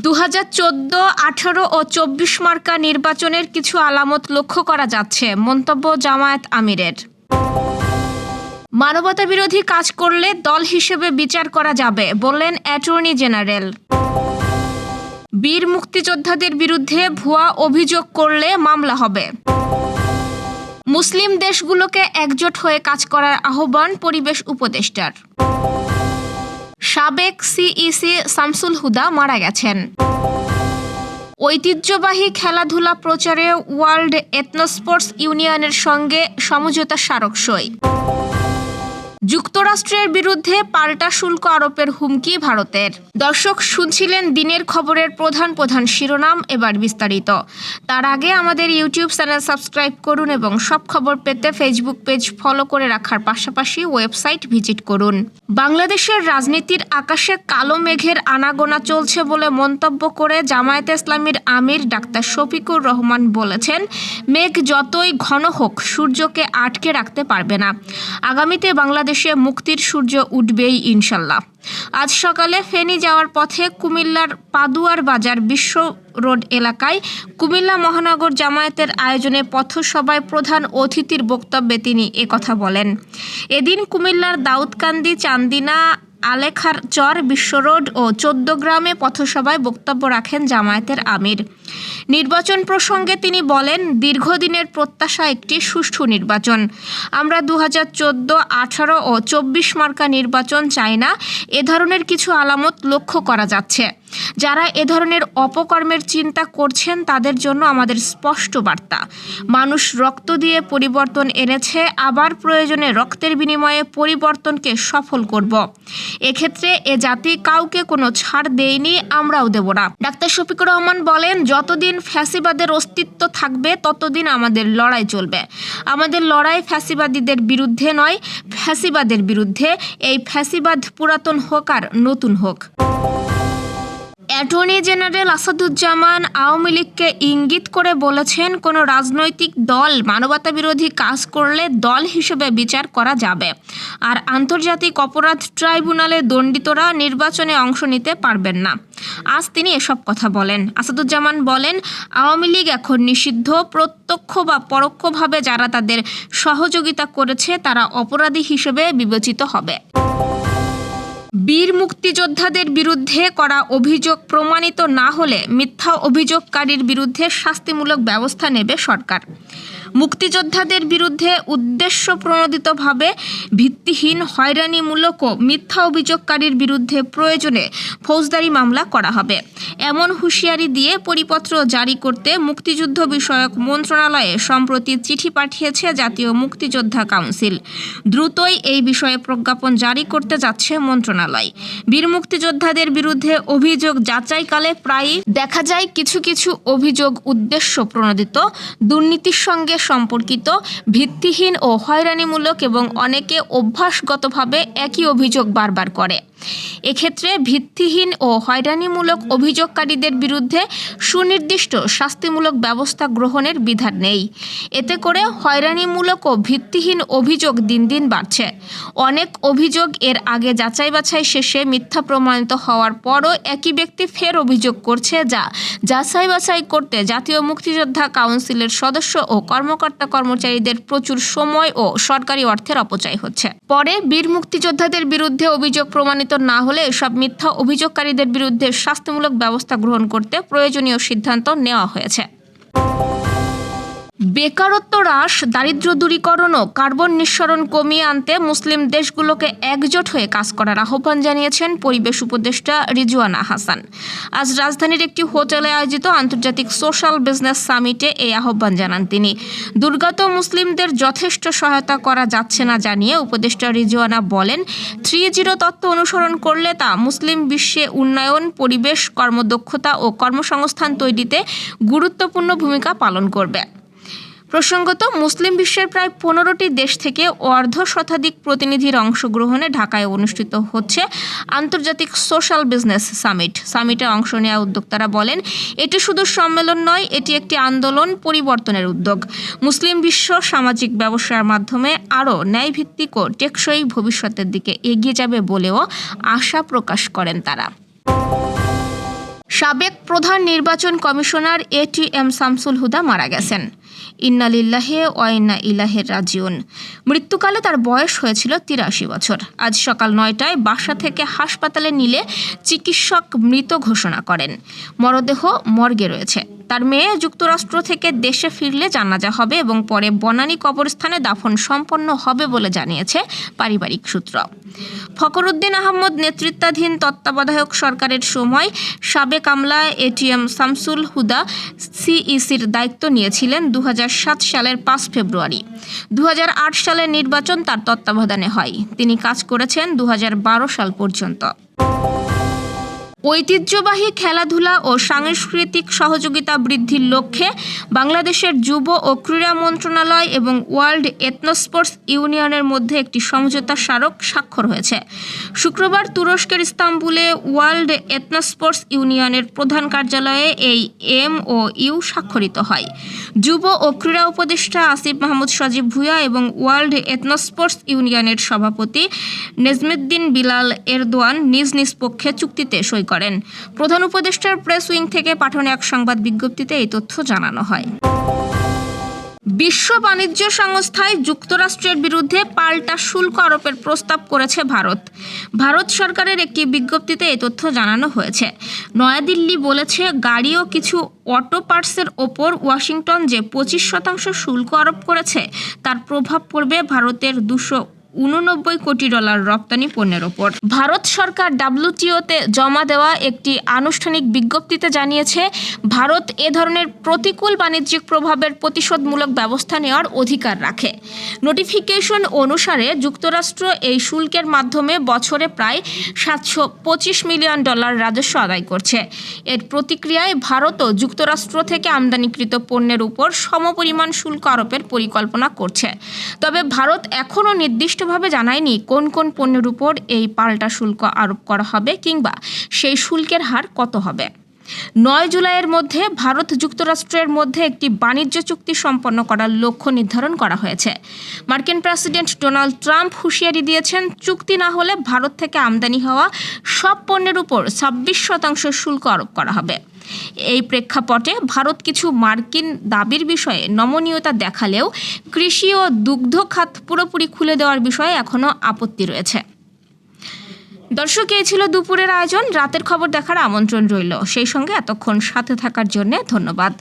2014, 18 ও 24 মার্কা নির্বাচনের কিছু আলামত লক্ষ্য করা যাচ্ছে, মন্তব্য জামায়াত আমিরের। মানবতাবিরোধী কাজ করলে দল হিসেবে বিচার করা যাবে, বললেন অ্যাটর্নি জেনারেল। বীর মুক্তিযোদ্ধাদের বিরুদ্ধে ভুয়া অভিযোগ করলে মামলা হবে। মুসলিম দেশগুলোকে একজোট হয়ে কাজ করার আহ্বান পরিবেশ উপদেষ্টার। সাবেক সিইসি শামসুল হুদা মারা গেছেন। ঐতিহ্যবাহী খেলাধুলা প্রচারে ওয়ার্ল্ড এথনোস্পোর্টস ইউনিয়নের সঙ্গে সমঝোতা স্মারক সই। যুক্তরাষ্ট্রের বিরুদ্ধে পাল্টা শুল্ক আরোপের হুমকি ভারতের। দর্শক, শুনছিলেন দিনের খবরের প্রধান প্রধান শিরোনাম, এবার বিস্তারিত। তার আগে আমাদের ইউটিউব চ্যানেল সাবস্ক্রাইব করুন এবং সব খবর পেতে ফেসবুক পেজ ফলো করে রাখার পাশাপাশি ওয়েবসাইট ভিজিট করুন। বাংলাদেশের রাজনীতির আকাশে কালো মেঘের আনাগোনা চলছে বলে মন্তব্য করে জামায়াতে ইসলামীর আমির ডাক্তার শফিকুর রহমান বলেছেন, মেঘ যতই ঘন হোক সূর্যকে আটকে রাখতে পারবে না। আগামীতে বাংলাদেশে মুক্তির সূর্য উঠবেই ইনশাল্লাহ। আজ সকালে ফেনী যাওয়ার পথে কুমিল্লার পাদুয়ার বাজার বিশ্ব রোড এলাকায় কুমিল্লা মহানগর জামায়াতের আয়োজনে পথসভায় প্রধান অতিথির বক্তব্যে তিনি একথা বলেন। এদিন কুমিল্লার দাউদকান্দি, চান্দিনা, আলেখার চর, বিশ্ব রোড ও 14 গ্রামে পথসভায় বক্তব্য রাখেন জামায়াতের আমির। নির্বাচন প্রসঙ্গে তিনি বলেন, দীর্ঘদিনের প্রত্যাশা একটি সুষ্ঠু নির্বাচন। আমরা 2014, 18 ও 24 মার্কা নির্বাচন চাই না। এ ধরনের কিছু আলামত লক্ষ্য করা যাচ্ছে। যারা এ ধরনের অপকর্মের চিন্তা করছেন তাদের জন্য আমাদের স্পষ্ট বার্তা, মানুষ রক্ত দিয়ে পরিবর্তন এনেছে, আবার প্রয়োজনে রক্তের বিনিময়ে পরিবর্তনকে সফল করব। এক্ষেত্রে এ জাতি কাউকে কোনো ছাড় দেয়নি, আমরাও দেব না। ডাক্তার শফিকুর রহমান বলেন, যতদিন ফ্যাসিবাদের অস্তিত্ব থাকবে ততদিন আমাদের লড়াই চলবে। আমাদের লড়াই ফ্যাসিবাদীদের বিরুদ্ধে নয়, ফ্যাসিবাদের বিরুদ্ধে। এই ফ্যাসিবাদ পুরাতন হোক আর নতুন হোক। অ্যাটর্নি জেনারেল আসাদুজ্জামান আওয়ামী লীগকে ইঙ্গিত করে বলেছেন, কোনো রাজনৈতিক দল মানবতাবিরোধী কাজ করলে দল হিসেবে বিচার করা যাবে, আর আন্তর্জাতিক অপরাধ ট্রাইব্যুনালে দণ্ডিতরা নির্বাচনে অংশ নিতে পারবেন না। আজ তিনি এসব কথা বলেন। আসাদুজ্জামান বলেন, আওয়ামী লীগ এখন নিষিদ্ধ। প্রত্যক্ষ বা পরোক্ষভাবে যারা তাদের সহযোগিতা করেছে তারা অপরাধী হিসেবে বিবেচিত হবে। বীর মুক্তিযোদ্ধাদের বিরুদ্ধে করা অভিযোগ প্রমাণিত না হলে মিথ্যা অভিযোগকারীর বিরুদ্ধে শাস্তিমূলক ব্যবস্থা নেবে সরকার। মুক্তিযোদ্ধাদের বিরুদ্ধে উদ্দেশ্যপ্রণোদিতভাবে ভিত্তিহীন, হয়রানিমূলক ও মিথ্যা অভিযোগকারীর বিরুদ্ধে প্রয়োজনে ফৌজদারি মামলা করা হবে, এমন হুঁশিয়ারি দিয়ে পরিপত্র জারি করতে মুক্তিযুদ্ধ বিষয়ক মন্ত্রণালয়ে সম্প্রতি চিঠি পাঠিয়েছে জাতীয় মুক্তিযোদ্ধা কাউন্সিল। দ্রুতই এই বিষয়ে প্রজ্ঞাপন জারি করতে যাচ্ছে মন্ত্রণালয়। বীর মুক্তিযোদ্ধাদের বিরুদ্ধে অভিযোগ যাচাইকালে প্রায়ই দেখা যায় কিছু কিছু অভিযোগ উদ্দেশ্যপ্রণোদিত, দুর্নীতির সঙ্গে সম্পর্কিত, ভিত্তিহীন ও হয়রানিমূলক এবং অনেকে অভ্যাসগতভাবে একই অভিযোগ বারবার করে। এক্ষেত্রে ভিত্তিহীন ও হয়রানিমূলক অভিযোগকারীদের বিরুদ্ধে সুনির্দিষ্ট শাস্তিমূলক ব্যবস্থা গ্রহণের বিধান নেই। এতে করে হয়রানিমূলক ও ভিত্তিহীন অভিযোগ দিন দিন বাড়ছে। অনেক অভিযোগ এর আগে যাচাই বাছাই শেষে মিথ্যা প্রমাণিত হওয়ার পরও একই ব্যক্তি ফের অভিযোগ করছে, যা যাচাই বাছাই করতে জাতীয় মুক্তিযোদ্ধা কাউন্সিলের সদস্য ও কর্মকর্তা কর্মচারীদের প্রচুর সময় ও সরকারি অর্থের অপচয় হচ্ছে। পরে বীর মুক্তিযোদ্ধাদের বিরুদ্ধে অভিযোগ প্রমাণিত না হলে এসব মিথ্যা অভিযোগকারীদের বিরুদ্ধে শাস্তিমূলক ব্যবস্থা গ্রহণ করতে প্রয়োজনীয় সিদ্ধান্ত নেওয়া হয়েছে। বেকারত্ব হ্রাস, দারিদ্র্য দূরীকরণ ও কার্বন নিঃসরণ কমিয়ে আনতে মুসলিম দেশগুলোকে একজোট হয়ে কাজ করার আহ্বান জানিয়েছেন পরিবেশ উপদেষ্টা রিজওয়ানা হাসান। আজ রাজধানীর একটি হোটেলে আয়োজিত আন্তর্জাতিক সোশ্যাল বিজনেস সামিটে এই আহ্বান জানান তিনি। দুর্গত মুসলিমদের যথেষ্ট সহায়তা করা যাচ্ছে না জানিয়ে উপদেষ্টা রিজওয়ানা বলেন, 3-0 তত্ত্ব অনুসরণ করলে তা মুসলিম বিশ্বে উন্নয়ন, পরিবেশ, কর্মদক্ষতা ও কর্মসংস্থান তৈরিতে গুরুত্বপূর্ণ ভূমিকা পালন করবে। প্রসঙ্গত, মুসলিম বিশ্বের প্রায় 15টি দেশ থেকে অর্ধশতাধিক প্রতিনিধির অংশগ্রহণে ঢাকায় অনুষ্ঠিত হচ্ছে আন্তর্জাতিক সোশ্যাল বিজনেস সামিট। সামিটে অংশ নেওয়া উদ্যোক্তারা বলেন, এটি শুধু সম্মেলন নয়, এটি একটি আন্দোলন, পরিবর্তনের উদ্যোগ। মুসলিম বিশ্ব সামাজিক ব্যবসার মাধ্যমে আরও ন্যায়ভিত্তিক ও টেকসই ভবিষ্যতের দিকে এগিয়ে যাবে বলেও আশা প্রকাশ করেন তারা। সাবেক প্রধান নির্বাচন কমিশনার ATM শামসুল হুদা মারা গেছেন। ইন্না লিল্লাহি ওয়া ইন্না ইলাইহি রাজিউন। মৃত্যুকালে তার বয়স হয়েছিল 83 বছর। আজ সকাল 9টায় বাসা থেকে হাসপাতালে নিলে চিকিৎসক মৃত ঘোষণা করেন। মরদেহ মর্গে রয়েছে। তার মেয়ে যুক্তরাষ্ট্র থেকে দেশে ফিরলে জানাজা হবে এবং পরে বনানী কবরস্থানে দাফন সম্পন্ন হবে বলে জানিয়েছে পারিবারিক সূত্র। ফখরুদ্দিন আহমদ নেতৃত্বাধীন তত্ত্বাবধায়ক সরকারের সময় সাবেক আমলা ATM শামসুল হুদা CECর দায়িত্ব নিয়েছিলেন 2007 সালের 5 ফেব্রুয়ারি। 2008 সালের নির্বাচন তার তত্ত্বাবধানে হয়। তিনি কাজ করেছেন 2012 সাল পর্যন্ত। ঐতিহ্যবাহী খেলাধুলা ও সাংস্কৃতিক সহযোগিতা বৃদ্ধির লক্ষ্যে বাংলাদেশের যুব ও ক্রীড়া মন্ত্রণালয় এবং ওয়ার্ল্ড এথনোস্পোর্টস ইউনিয়নের মধ্যে একটি সমঝোতা স্মারক স্বাক্ষর হয়েছে। শুক্রবার তুরস্কের ইস্তাম্বুলে ওয়ার্ল্ড এথনোস্পোর্টস ইউনিয়নের প্রধান কার্যালয়ে এই MOU স্বাক্ষরিত হয়। যুব ও ক্রীড়া উপদেষ্টা আসিফ মাহমুদ সজীব ভুঁইয়া এবং ওয়ার্ল্ড এথনোস্পোর্টস ইউনিয়নের সভাপতি নেজমুদ্দিন বিলাল এরদোয়ান নিজ নিজ পক্ষে চুক্তিতে সই করেন। প্রধান উপদেষ্টার প্রেস উইং থেকে পাঠানো এক সংবাদ বিজ্ঞপ্তিতে এই তথ্য জানানো হয়। বিশ্ব বাণিজ্য সংস্থায় যুক্তরাষ্ট্রের বিরুদ্ধে পাল্টা শুল্ক আরোপের প্রস্তাব করেছে ভারত। ভারত সরকারের একটি বিজ্ঞপ্তিতে এই তথ্য জানানো হয়েছে। নয়াদিল্লি বলেছে, গাড়ি ও কিছু অটো পার্টসের ওপর ওয়াশিংটন যে 25% শুল্ক আরোপ করেছে তার প্রভাব পড়বে ভারতের $289 কোটি রপ্তানি পণ্যের ওপর। ভারত সরকার WTO-তে জমা দেওয়া একটি আনুষ্ঠানিক বিজ্ঞপ্তিতে জানিয়েছে, ভারত এ ধরনের প্রতিকূল বাণিজ্যিক প্রভাবের প্রতিশোধমূলক ব্যবস্থা নেওয়ার অধিকার রাখে। নোটিফিকেশন অনুসারে যুক্তরাষ্ট্র এই শুল্কের মাধ্যমে বছরে প্রায় $725 মিলিয়ন রাজস্ব আদায় করছে। এর প্রতিক্রিয়ায় ভারতও যুক্তরাষ্ট্র থেকে আমদানিকৃত পণ্যের উপর সমপরিমাণ শুল্ক আরোপের পরিকল্পনা করছে। তবে ভারত এখনও নির্দিষ্টভাবে জানায়নি কোন কোন পণ্যের উপর এই পাল্টা শুল্ক আরোপ করা হবে কিংবা সেই শুল্কের হার কত হবে। 9 জুলাইয়ের মধ্যে ভারত যুক্তরাষ্ট্রের মধ্যে একটি বাণিজ্য চুক্তি সম্পন্ন করার লক্ষ্য নির্ধারণ করা হয়েছে। মার্কিন প্রেসিডেন্ট ডোনাল্ড ট্রাম্প হুঁশিয়ারি দিয়েছেন, চুক্তি না হলে ভারত থেকে আমদানি হওয়া সব পণ্যের উপর 26% শুল্ক আরোপ করা হবে। এই প্রেক্ষাপটে ভারত কিছু মার্কিন দাবির বিষয়ে নমনীয়তা দেখালেও কৃষি ও দুগ্ধ খাত পুরোপুরি খুলে দেওয়ার বিষয়ে এখনও আপত্তি রয়েছে। দর্শক, এই ছিল দুপুরের আয়োজন। রাতের খবর দেখার আমন্ত্রণ রইল। সেই সঙ্গে এতক্ষণ সাথে থাকার জন্য ধন্যবাদ।